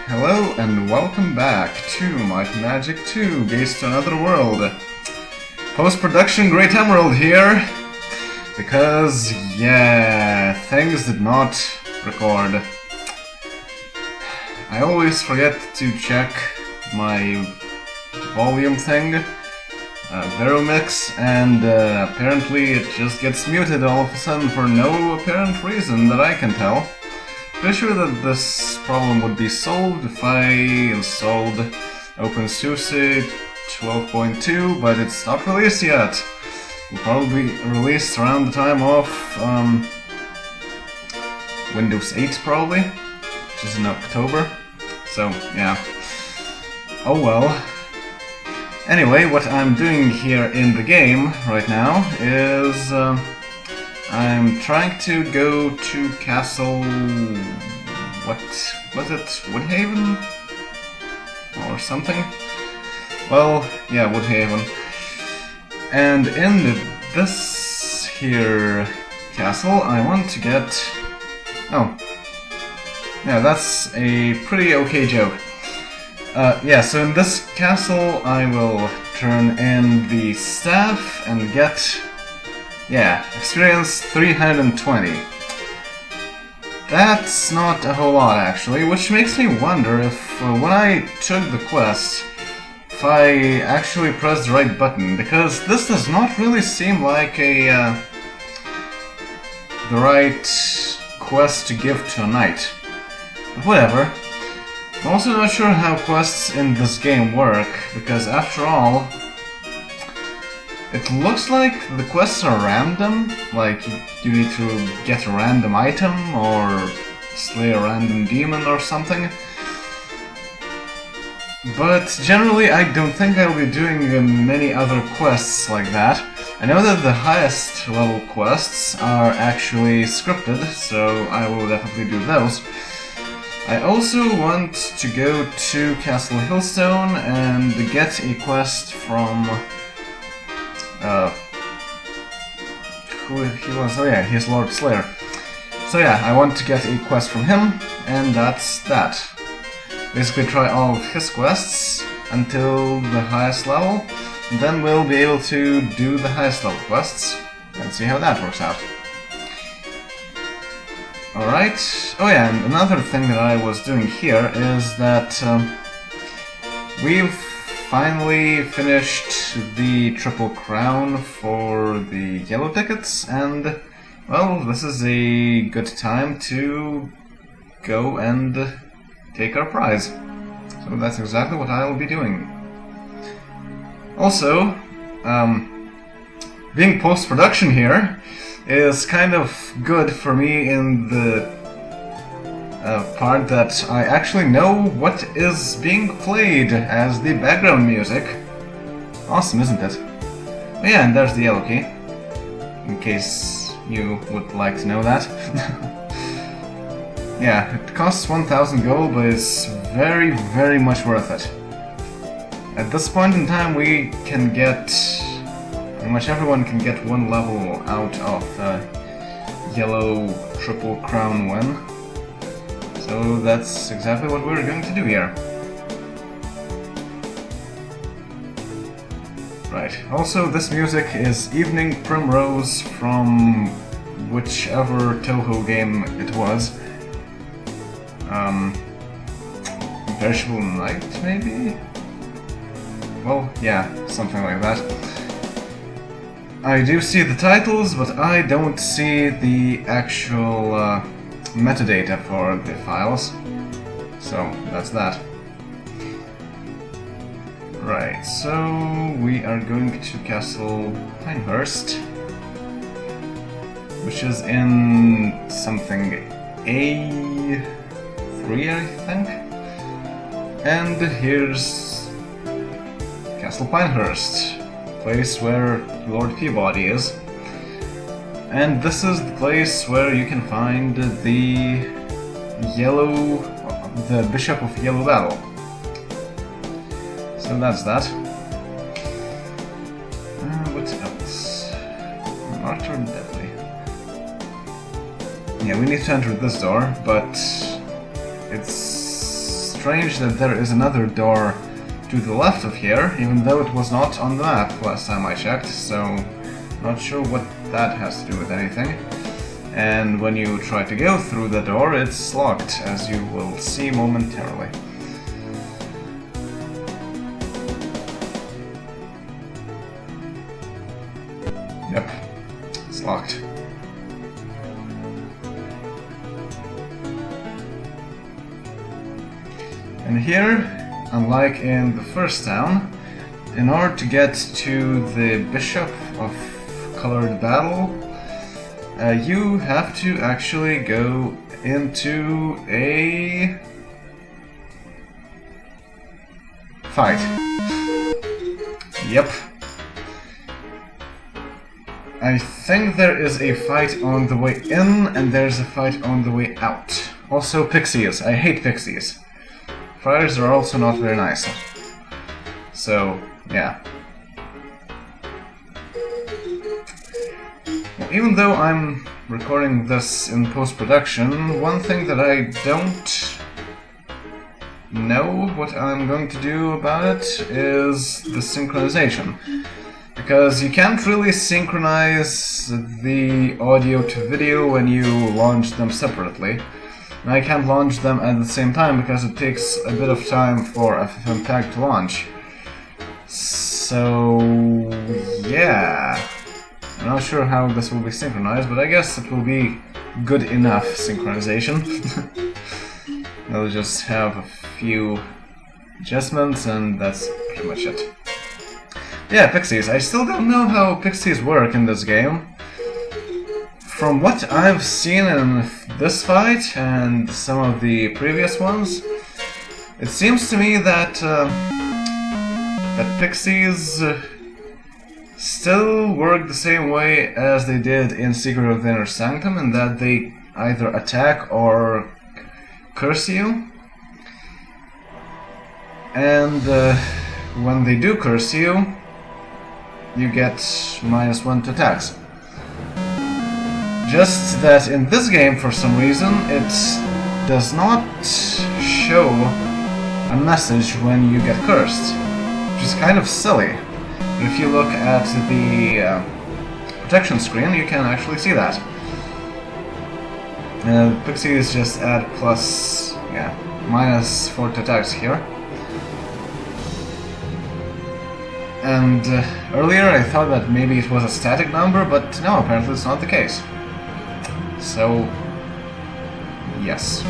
Hello and welcome back to Might and Magic 2, Gaze to Another World. Post-production Great Emerald here, because, yeah, things did not record. I always forget to check my volume thing, Veromix, and apparently it just gets muted all of a sudden for no apparent reason that I can tell. Pretty sure that this problem would be solved if I installed OpenSUSE 12.2, but it's not released yet. Will probably be released around the time of Windows 8 probably, which is in October. So yeah. Oh well. Anyway, what I'm doing here in the game right now is I'm trying to go to Castle... what was it? Woodhaven? Or something? Well, yeah, Woodhaven. And in this here castle, I want to get... oh. Yeah, that's a pretty okay joke. Yeah, so in this castle, I will turn in the staff and get... yeah, experience 320. That's not a whole lot, actually, which makes me wonder if when I took the quest, if I actually pressed the right button, because this does not really seem like the right quest to give to a knight. But whatever. I'm also not sure how quests in this game work, because after all, it looks like the quests are random, like you need to get a random item or slay a random demon or something. But generally I don't think I'll be doing many other quests like that. I know that the highest level quests are actually scripted, so I will definitely do those. I also want to go to Castle Hillstone and get a quest from... who he was? Oh yeah, he's Lord Slayer. So yeah, I want to get a quest from him, and that's that. Basically try all of his quests until the highest level, and then we'll be able to do the highest level quests, and see how that works out. Alright, oh yeah, and another thing that I was doing here is that we've finally finished the Triple Crown for the yellow tickets, and, well, this is a good time to go and take our prize. So that's exactly what I'll be doing. Also, being post-production here is kind of good for me in the part that I actually know what is being played as the background music. Awesome, isn't it? Oh yeah, and there's the yellow key, in case you would like to know that. Yeah, it costs 1000 gold, but it's very, very much worth it. At this point in time, we can get... pretty much everyone can get one level out of the yellow Triple Crown win. So that's exactly what we're going to do here. Right, also this music is Evening Primrose from whichever Toho game it was. Veritable Night, maybe? Well, yeah, something like that. I do see the titles, but I don't see the actual metadata for the files. So, that's that. Right, so we are going to Castle Pinehurst, which is in something A3, I think. And here's Castle Pinehurst, place where Lord Peabody is. And this is the place where you can find the Bishop of Yellow Battle. So that's that. What else? Archer Deadly. Yeah, we need to enter this door, but it's strange that there is another door to the left of here, even though it was not on the map last time I checked, so not sure what that has to do with anything. And when you try to go through the door, it's locked, as you will see momentarily. Yep, it's locked. And here, unlike in the first town, in order to get to the Bishop of Colored Battle, you have to actually go into a fight. Yep. I think there is a fight on the way in, and there's a fight on the way out. Also pixies. I hate pixies. Friars are also not very nice. So, yeah. Even though I'm recording this in post-production, one thing that I don't know what I'm going to do about it is the synchronization. Because you can't really synchronize the audio to video when you launch them separately. And I can't launch them at the same time because it takes a bit of time for FFmpeg to launch. So, yeah. I'm not sure how this will be synchronized, but I guess it will be good enough synchronization. I'll just have a few adjustments and that's pretty much it. Yeah, pixies. I still don't know how pixies work in this game. From what I've seen in this fight and some of the previous ones, it seems to me that that pixies still work the same way as they did in Secret of the Inner Sanctum, in that they either attack or curse you. And when they do curse you, you get -1 to attacks. Just that in this game, for some reason, it does not show a message when you get cursed, which is kind of silly. But if you look at the protection screen, you can actually see that. Pixies just add -4 to attacks here. And earlier I thought that maybe it was a static number, but no, apparently it's not the case. So, yes.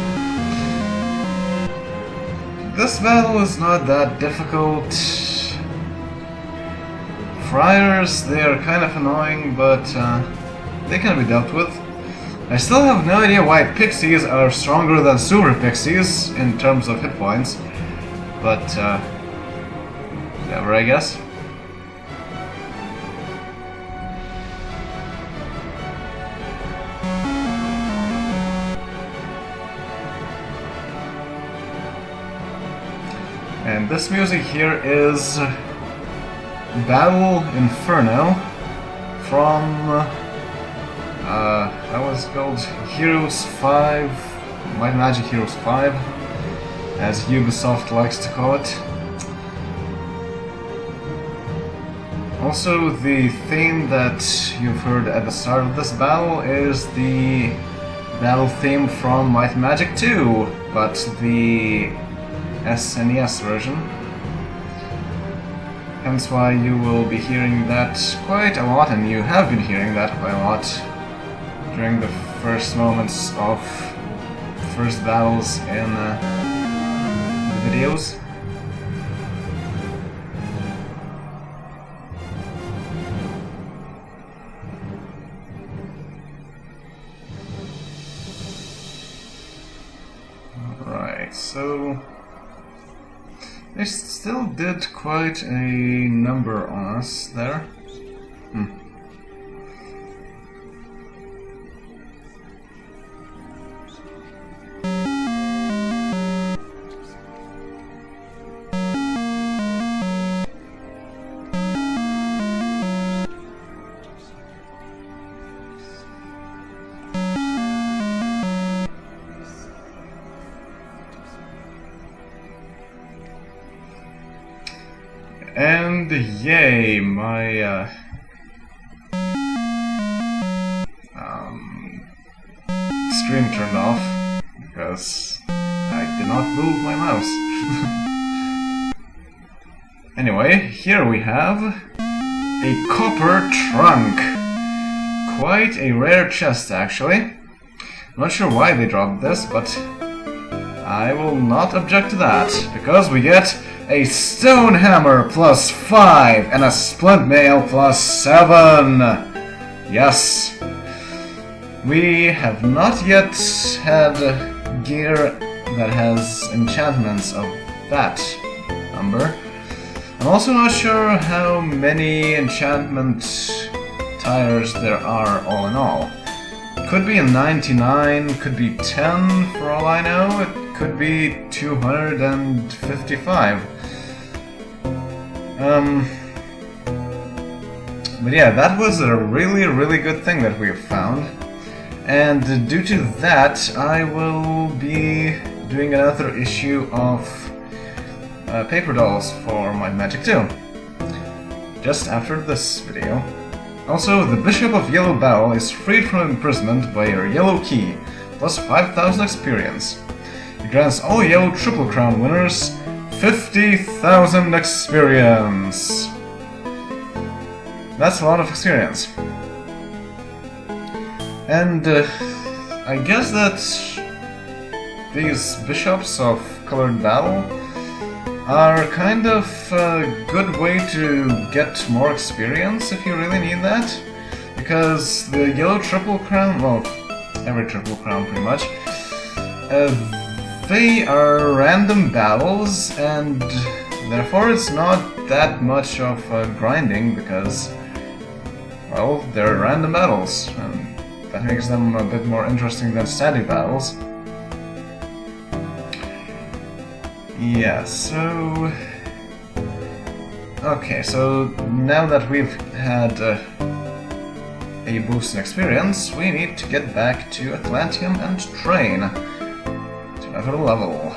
This battle is not that difficult. Friars, they are kind of annoying, but they can be dealt with. I still have no idea why pixies are stronger than super pixies in terms of hit points, but whatever, I guess. And this music here is Battle Inferno from that was called Heroes 5, Might and Magic Heroes 5, as Ubisoft likes to call it. Also, the theme that you've heard at the start of this battle is the battle theme from Might and Magic 2, but the SNES version. Hence why you will be hearing that quite a lot, and you have been hearing that quite a lot during the first moments of first battles in the videos. Alright, so they still did quite a number on us there. And yay, my screen turned off because I did not move my mouse. Anyway, here we have a copper trunk. Quite a rare chest, actually. I'm not sure why they dropped this, but I will not object to that, because we get a stone hammer plus 5 and a splint mail plus 7. Yes. We have not yet had gear that has enchantments of that number. I'm also not sure how many enchantment tires there are all in all. Could be a 99, could be 10 for all I know, it could be 255. But yeah, that was a really good thing that we have found. And due to that, I will be doing another issue of paper dolls for my Magic 2. Just after this video. Also, the Bishop of Yellow Bell is freed from imprisonment by your yellow key, plus 5,000 experience. It grants all yellow Triple Crown winners 50,000 experience. That's a lot of experience. And I guess that these Bishops of Colored Battle are kind of a good way to get more experience if you really need that. Because the yellow Triple Crown, well, every Triple Crown pretty much, they are random battles, and therefore it's not that much of grinding because, well, they're random battles, and that makes them a bit more interesting than static battles. Yeah, so... Okay, so now that we've had a boost in experience, we need to get back to Atlantium and train to another level.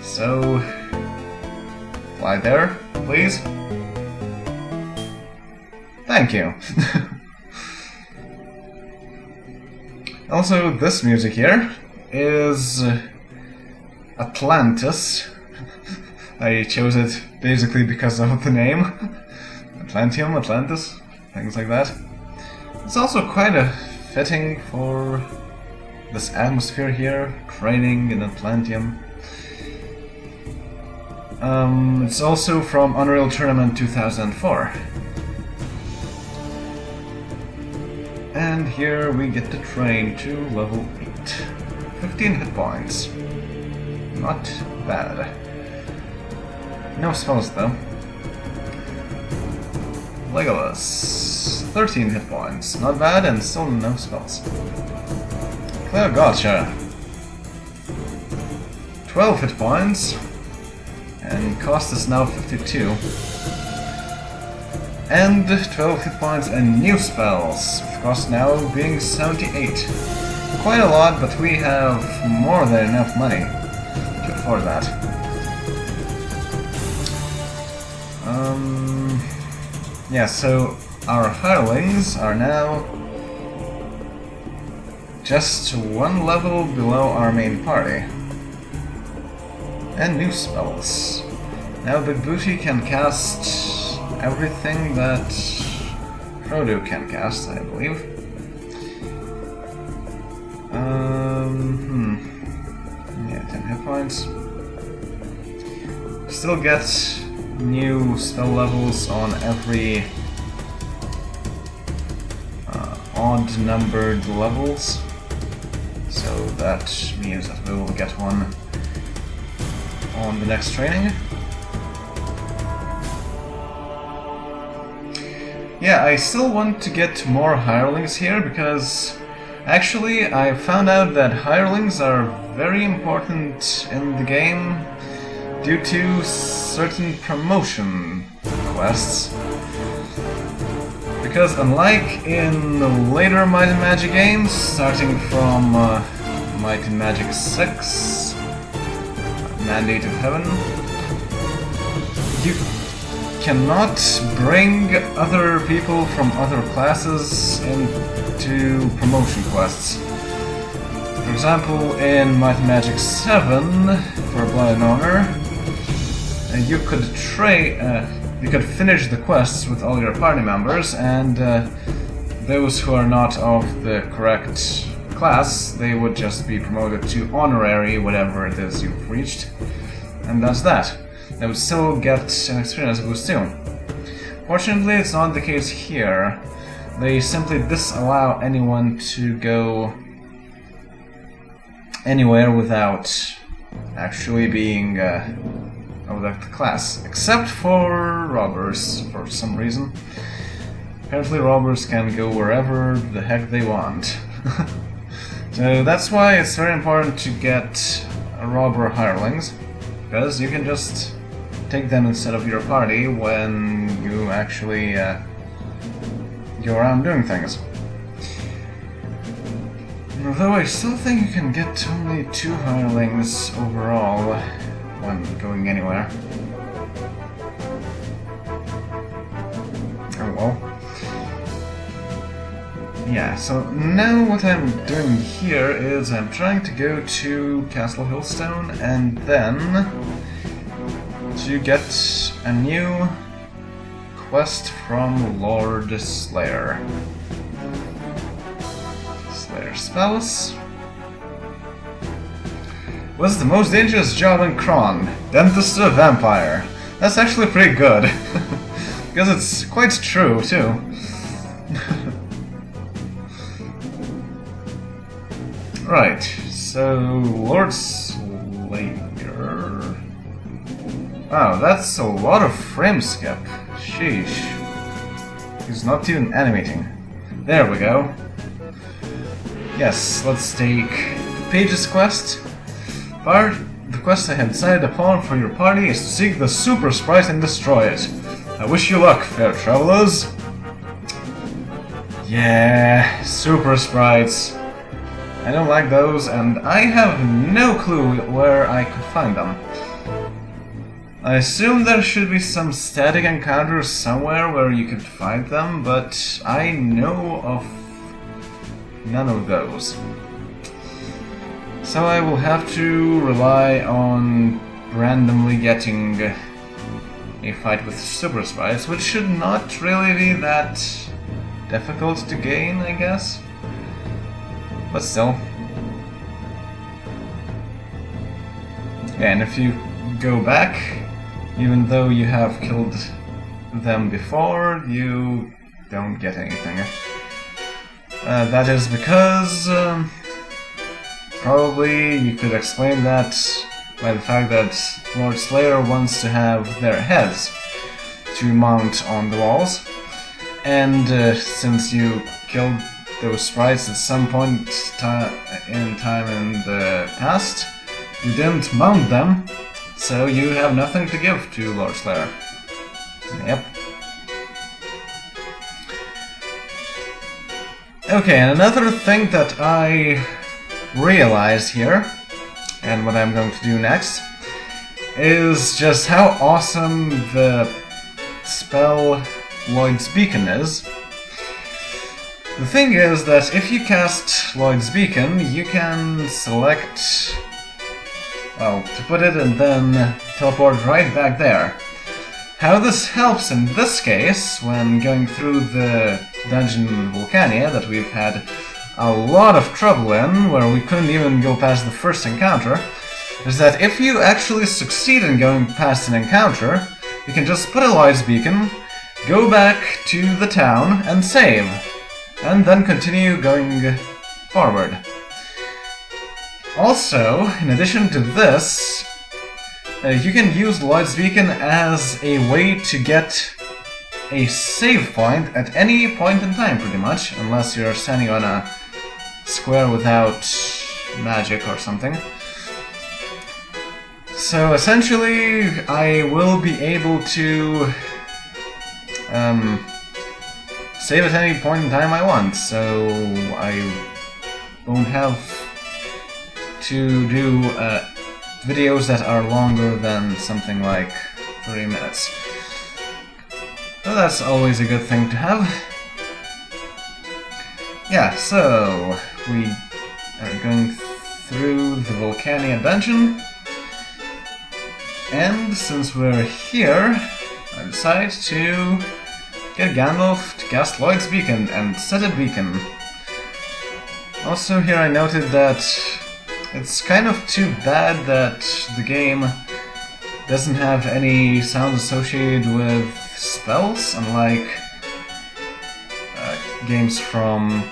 So... fly there, please. Thank you. Also, this music here is Atlantis. I chose it basically because of the name. Atlantium, Atlantis, things like that. It's also quite a fitting for this atmosphere here, training in Atlantium. It's also from Unreal Tournament 2004. And here we get to train to level 8. 15 hit points. Not bad. No spells though. Legolas. 13 hit points. Not bad, and still no spells. Clear Gotcha. 12 hit points. And cost is now 52. And 12 hit points and new spells, with cost now being 78. Quite a lot, but we have more than enough money to afford that. Yeah, so our hirelings are now just one level below our main party. And new spells. Now Big Booty can cast everything that Frodo can cast, I believe. Yeah, 10 hit points. Still get new spell levels on every odd numbered levels. So that means that we will get one on the next training. Yeah, I still want to get more hirelings here because actually I found out that hirelings are very important in the game due to certain promotion quests. Because unlike in the later Might and Magic games, starting from Might and Magic 6, Mandate of Heaven, you cannot bring other people from other classes into promotion quests. For example, in Might and Magic 7, for Blood and Honor, you could finish the quests with all your party members, and those who are not of the correct class, they would just be promoted to honorary, whatever it is you've reached, and that's that. They would still get an experience boost too. Fortunately, it's not the case here. They simply disallow anyone to go anywhere without actually being of that class, except for robbers, for some reason. Apparently robbers can go wherever the heck they want. So that's why it's very important to get robber hirelings, because you can just take them instead of your party when you actually go around doing things. Although I still think you can get only 2 hirelings overall when going anywhere. Oh well. Yeah, so now what I'm doing here is I'm trying to go to Castle Hillstone and then to get a new quest from Lord Slayer. Slayer's Palace. What's the most dangerous job in Kron? Dentist to a vampire. That's actually pretty good. Because it's quite true, too. Right, so Lord Slayer... Wow, that's a lot of frame skip. Sheesh. He's not even animating. There we go. Yes, let's take Page's quest. The quest I have decided upon for your party is to seek the Super Sprite and destroy it. I wish you luck, fair travelers. Yeah, Super Sprites. I don't like those, and I have no clue where I could find them. I assume there should be some static encounters somewhere where you could find them, but I know of none of those. So I will have to rely on randomly getting a fight with Super Sprites, which should not really be that difficult to gain, I guess. But still. And if you go back, even though you have killed them before, you don't get anything. That is because... probably you could explain that by the fact that Lord Slayer wants to have their heads to mount on the walls, and since you killed those sprites at some point in time in the past, you didn't mount them, so you have nothing to give to Lord Slayer. Yep. Okay, and another thing that I realize here, and what I'm going to do next, is just how awesome the spell Lloyd's Beacon is. The thing is that if you cast Lloyd's Beacon, you can select, well, to put it and then teleport right back there. How this helps in this case, when going through the dungeon in Vulcania that we've had a lot of trouble in, where we couldn't even go past the first encounter, is that if you actually succeed in going past an encounter, you can just put a Lloyd's Beacon, go back to the town and save, and then continue going forward. Also, in addition to this, you can use Lloyd's Beacon as a way to get a save point at any point in time, pretty much, unless you're standing on a square without magic or something. So essentially, I will be able to save at any point in time I want, so I won't have to do videos that are longer than something like 3 minutes. So that's always a good thing to have. Yeah, so we are going through the Volcania dungeon, and since we're here, I decide to get Gandalf to cast Lloyd's Beacon and set a beacon. Also here I noted that it's kind of too bad that the game doesn't have any sounds associated with spells, unlike games from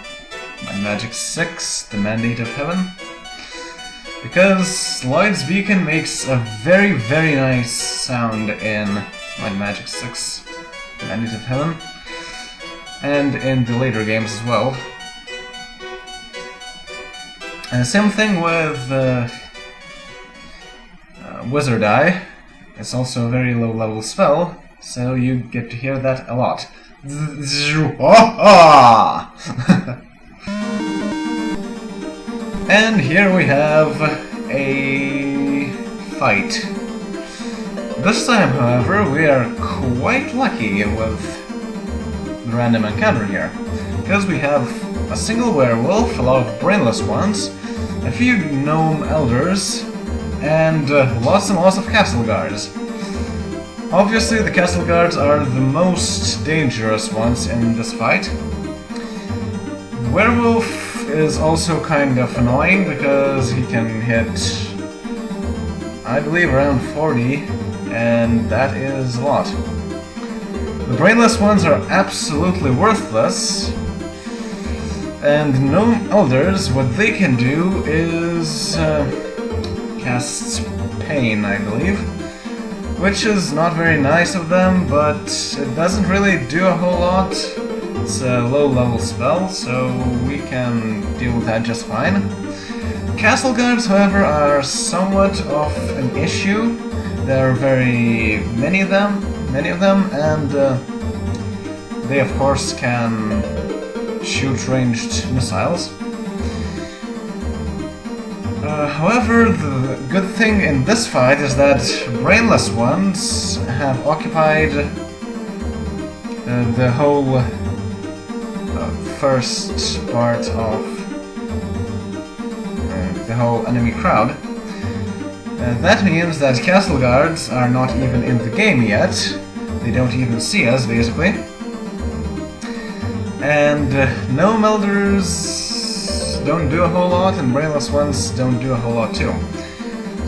Magic 6, The Mandate of Heaven. Because Lloyd's Beacon makes a very, very nice sound in Magic 6, The Mandate of Heaven, and in the later games as well. And the same thing with Wizard Eye. It's also a very low level spell, so you get to hear that a lot. And here we have a fight. This time, however, we are quite lucky with the random encounter here, because we have a single werewolf, a lot of brainless ones, a few gnome elders, and lots of castle guards. Obviously, the castle guards are the most dangerous ones in this fight. The werewolf is also kind of annoying because he can hit, I believe, around 40, and that is a lot. The brainless ones are absolutely worthless, and gnome elders, what they can do is cast pain, I believe, which is not very nice of them, but it doesn't really do a whole lot. It's a low-level spell, so we can deal with that just fine. Castle guards, however, are somewhat of an issue. There are very many of them, and they of course can shoot ranged missiles. However, the good thing in this fight is that brainless ones have occupied the whole first part of the whole enemy crowd. That means that castle guards are not even in the game yet. They don't even see us, basically. And gnome elders don't do a whole lot, and brainless ones don't do a whole lot too.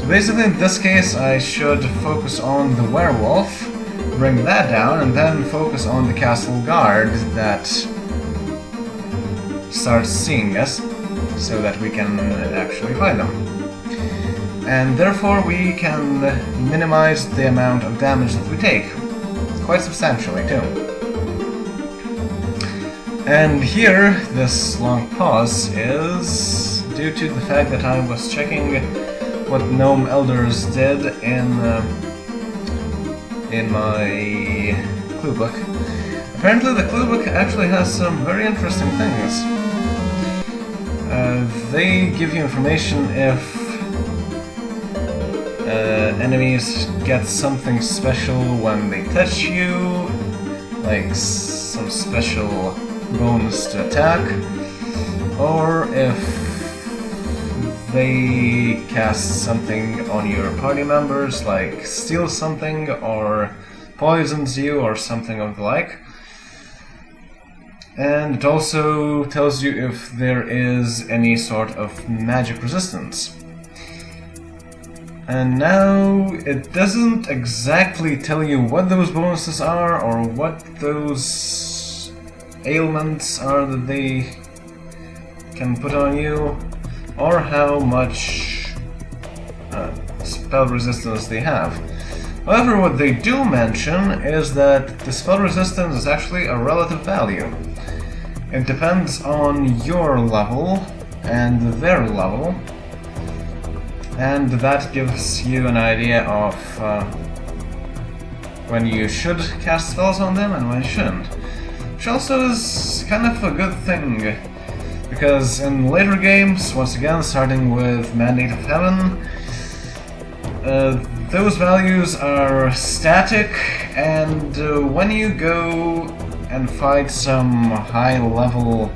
So basically, in this case, I should focus on the werewolf, bring that down, and then focus on the castle guard that starts seeing us, so that we can actually fight them. And therefore we can minimize the amount of damage that we take, quite substantially too. And here, this long pause is due to the fact that I was checking what gnome elders did in my clue book. Apparently the clue book actually has some very interesting things. They give you information if enemies get something special when they touch you, like some special bonus to attack, or if they cast something on your party members, like steal something or poisons you or something of the like. And it also tells you if there is any sort of magic resistance. And now it doesn't exactly tell you what those bonuses are or what those ailments are that they can put on you, or how much spell resistance they have. However, what they do mention is that the spell resistance is actually a relative value. It depends on your level and their level, and that gives you an idea of when you should cast spells on them and when you shouldn't. Which also is kind of a good thing, because in later games, once again starting with Mandate of Heaven, those values are static, and when you go and fight some high-level...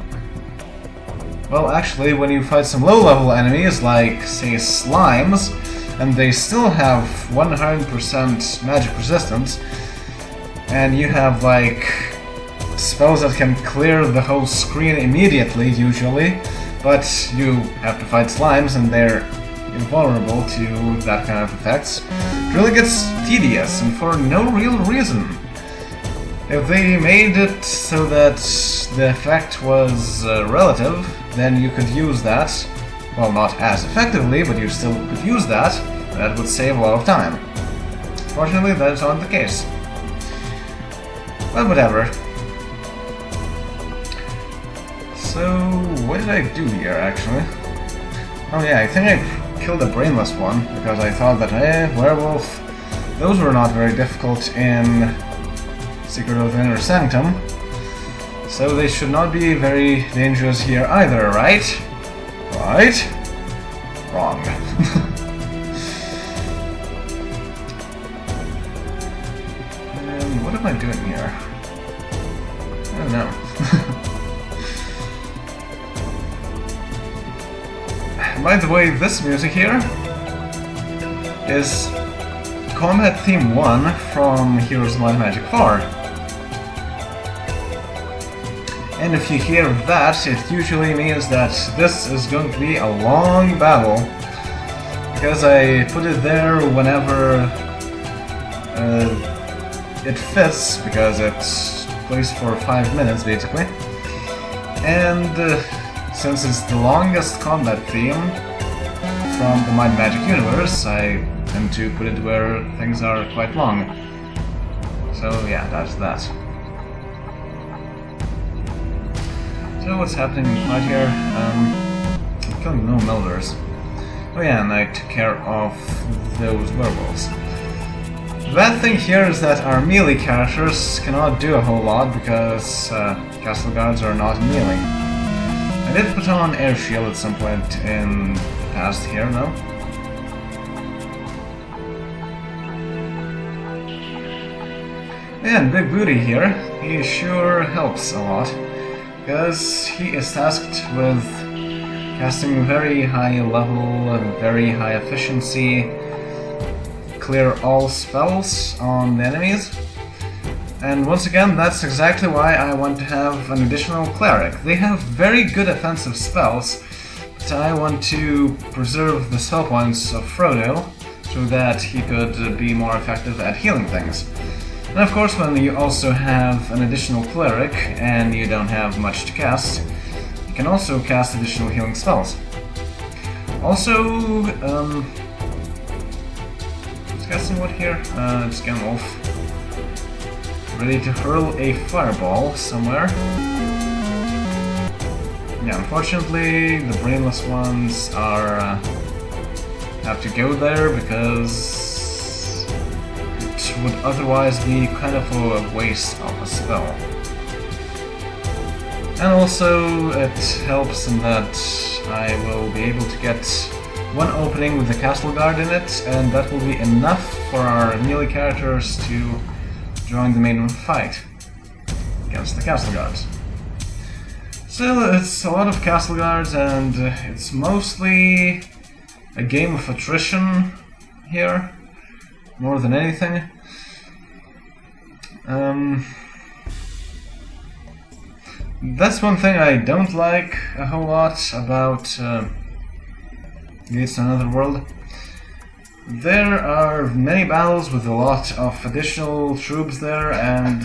Well, actually, when you fight some low-level enemies, like, say, slimes, and they still have 100% magic resistance, and you have, like, spells that can clear the whole screen immediately, usually, but you have to fight slimes, and they're invulnerable to that kind of effects. It really gets tedious, and for no real reason. If they made it so that the effect was relative, then you could use that. Well, not as effectively, but you still could use that. That would save a lot of time. Fortunately, that is not the case. But whatever. So, what did I do here, actually? Oh yeah, I think I killed a brainless one, because I thought that, werewolf, those were not very difficult in Secret of the Inner Sanctum, so they should not be very dangerous here either, right? Right? Wrong. And what am I doing here? I don't know. By the way, this music here is Combat Theme 1 from Heroes of Might and Magic 4. And if you hear that, it usually means that this is going to be a long battle, because I put it there whenever it fits, because it plays for 5 minutes basically. And since it's the longest combat theme from the Might and Magic universe, I tend to put it where things are quite long. So yeah, that's that. So what's happening right here? I'm killing no melders. Oh yeah, and I took care of those werewolves. The bad thing here is that our melee characters cannot do a whole lot because castle guards are not melee. I did put on air shield at some point in the past here, no? Yeah, and Big Booty here, he sure helps a lot, because he is tasked with casting very high level, very high efficiency, clear all spells on the enemies. And once again, that's exactly why I want to have an additional cleric. They have very good offensive spells, but I want to preserve the spell points of Frodo so that he could be more effective at healing things. And of course, when you also have an additional cleric and you don't have much to cast, you can also cast additional healing spells. Also, who's casting what here? It's Ganwolf. Ready to hurl a fireball somewhere. Yeah, unfortunately, the brainless ones are have to go there because would otherwise be kind of a waste of a spell. And also it helps in that I will be able to get one opening with the castle guard in it, and that will be enough for our melee characters to join the main fight against the castle guards. Still, it's a lot of castle guards, and it's mostly a game of attrition here, more than anything. That's one thing I don't like a whole lot about Gates to Another World. There are many battles with a lot of additional troops there, and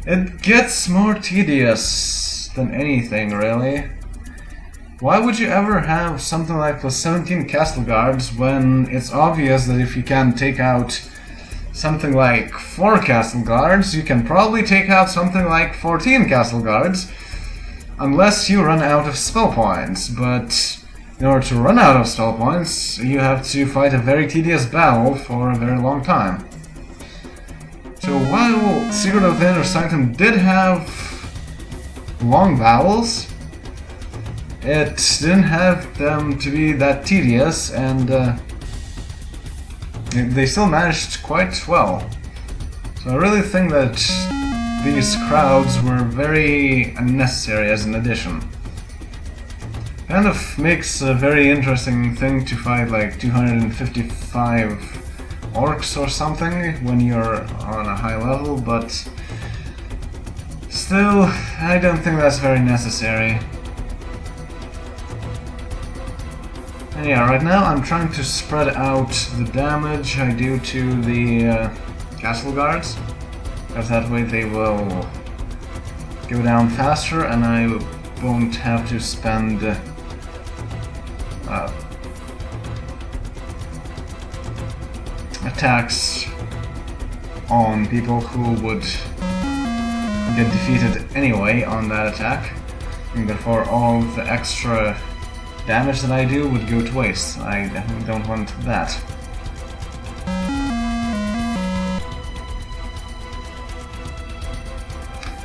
it gets more tedious than anything, really. Why would you ever have something like plus 17 castle guards when it's obvious that if you can take out something like 4 castle guards, you can probably take out something like 14 castle guards, unless you run out of spell points. But in order to run out of spell points, you have to fight a very tedious battle for a very long time. So while Secret of the Inner Sanctum did have long battles, it didn't have them to be that tedious, and they still managed quite well. So I really think that these crowds were very unnecessary as an addition. Kind of makes a very interesting thing to fight like 255 orcs or something when you're on a high level, but still, I don't think that's very necessary. And yeah, right now I'm trying to spread out the damage I do to the castle guards, because that way they will go down faster and I won't have to spend attacks on people who would get defeated anyway on that attack, and therefore all the extra damage that I do would go to waste. I definitely don't want that.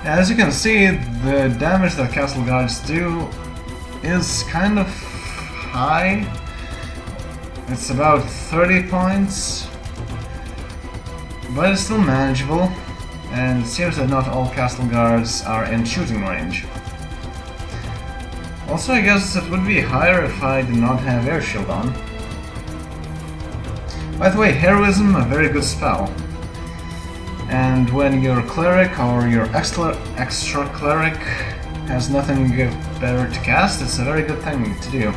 As you can see, the damage that castle guards do is kind of high. It's about 30 points, but it's still manageable, and it seems that not all castle guards are in shooting range. Also, I guess it would be higher if I did not have air shield on. By the way, heroism, a very good spell. And when your cleric or your extra cleric has nothing better to cast, it's a very good thing to do,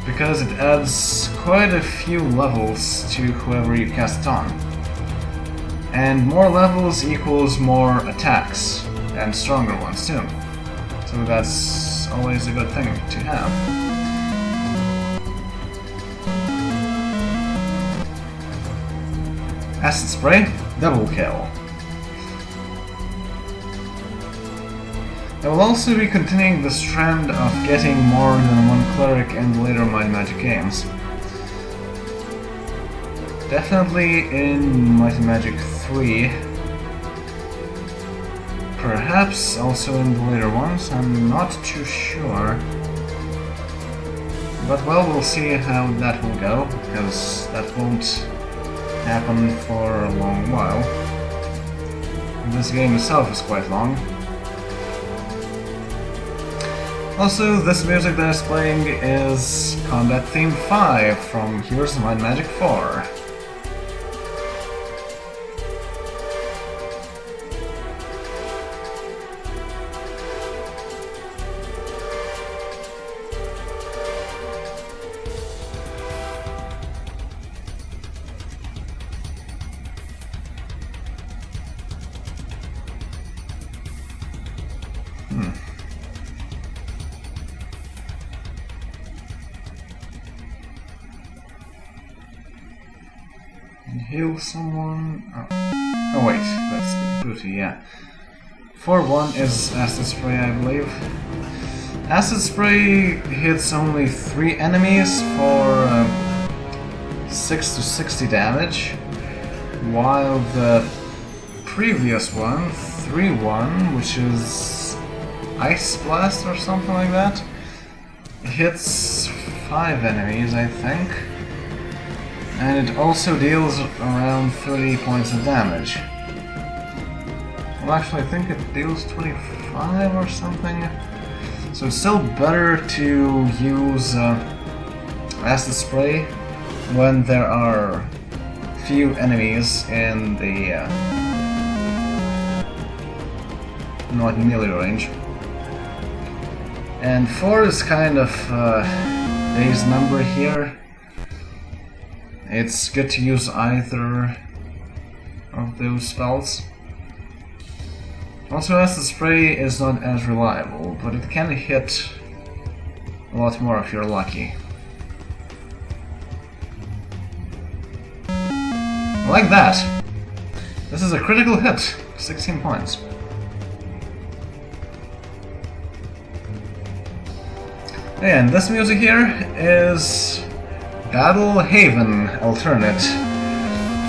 because it adds quite a few levels to whoever you cast it on. And more levels equals more attacks, and stronger ones too. So that's always a good thing to have. Acid Spray, double kill. I will also be continuing this trend of getting more than one cleric in the later Might and Magic games. Definitely in Might and Magic 3. Perhaps also in the later ones, I'm not too sure. But well, we'll see how that will go, because that won't happen for a long while. This game itself is quite long. Also, this music that is playing is Combat Theme 5 from Heroes of Might and Magic 4. Heal someone. Oh wait, that's booty, yeah. 4-1 is Acid Spray, I believe. Acid Spray hits only 3 enemies for 6 to 60 damage, while the previous one, 3-1, which is Ice Blast or something like that, hits 5 enemies, I think. And it also deals around 30 points of damage. Well, actually, I think it deals 25 or something. So it's still better to use Acid Spray when there are few enemies in the not melee range. And 4 is kind of base number here. It's good to use either of those spells. Also, Acid Spray is not as reliable, but it can hit a lot more if you're lucky. Like that! This is a critical hit, 16 points. And this music here is Battle Haven Alternate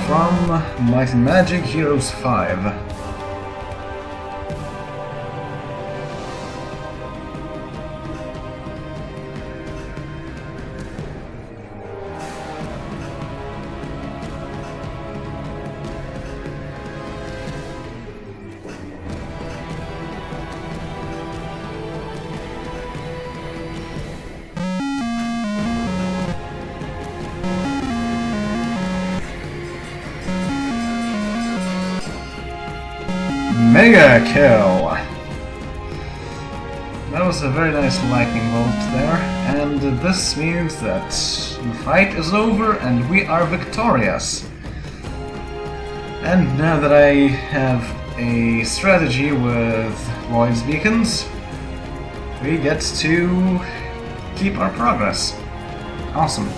from Might and Magic Heroes 5. Mega kill! That was a very nice lightning bolt there, and this means that the fight is over and we are victorious. And now that I have a strategy with Lloyd's beacons, we get to keep our progress. Awesome.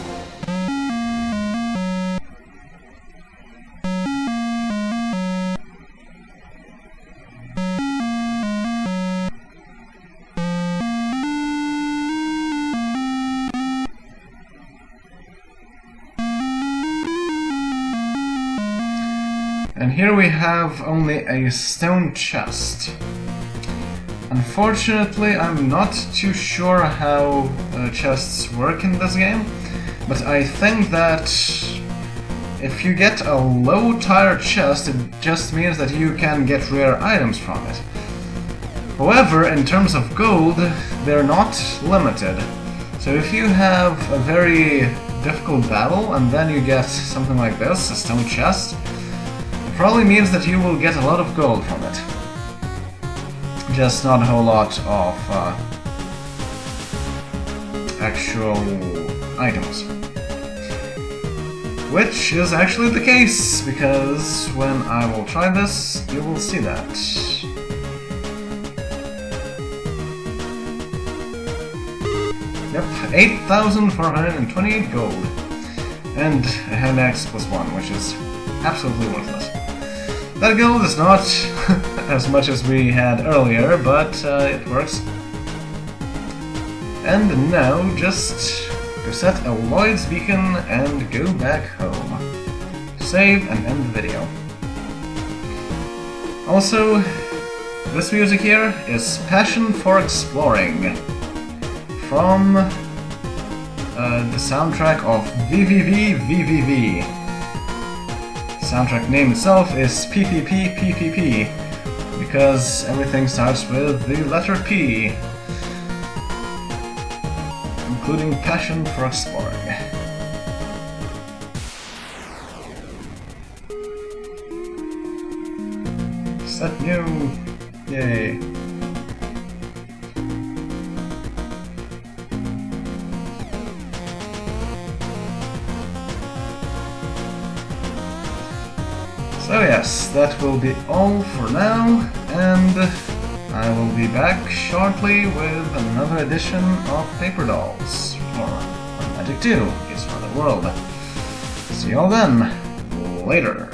And here we have only a stone chest. Unfortunately, I'm not too sure how chests work in this game, but I think that if you get a low tier chest, it just means that you can get rare items from it. However, in terms of gold, they're not limited. So if you have a very difficult battle and then you get something like this, a stone chest, probably means that you will get a lot of gold from it. Just not a whole lot of actual items. Which is actually the case, because when I will try this, you will see that. Yep, 8,428 gold. And a hand axe +1, which is absolutely worthless. That gold is not as much as we had earlier, but it works. And now just reset a Lloyd's beacon and go back home. Save and end the video. Also, this music here is Passion for Exploring from the soundtrack of VVV. Soundtrack name itself is PPP, because everything starts with the letter P, including Passion for Exploring. Set new! Yay! So yes, that will be all for now, and I will be back shortly with another edition of Paper Dolls for Magic 2 is for the world. See y'all then, later.